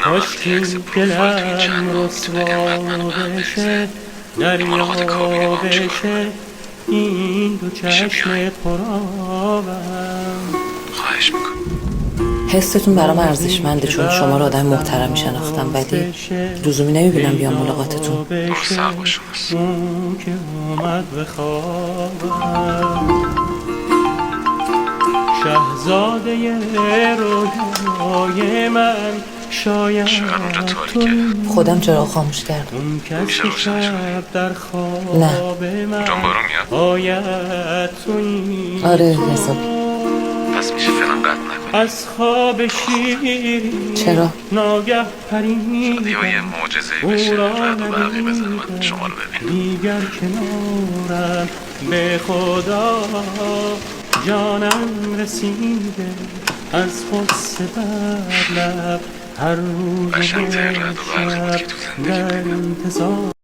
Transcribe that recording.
کاش که دلم رسوا بشه، دریا بشه این دو چشم پرآبم. خواهش میکنم. حستون برام ارزشمنده چون شما رو آدم محترمی شناختم، ولی لزومی نمیبینم بیام ملاقاتتون. سر باشون اون که اومد به خوابم، شهزاده رویای من شاید تو خودم چراغ خاموش کردم. اون کس که شب در خواب نه. من جان بارون میاد؟ باید تو این آره حسابی. پس میشه فعلا قطع نکنی. از خواب شیرین چرا؟ ناگه پریدم، یا یه معجزه‌ای بشه رد و برقی بزنه من شما رو ببینم. دیگر کنارم به خدا جانم رسیده، از غصه بر لب هر روز و قشنگ‌ترین رد و برقی بود که تو شب زندگی در انتظار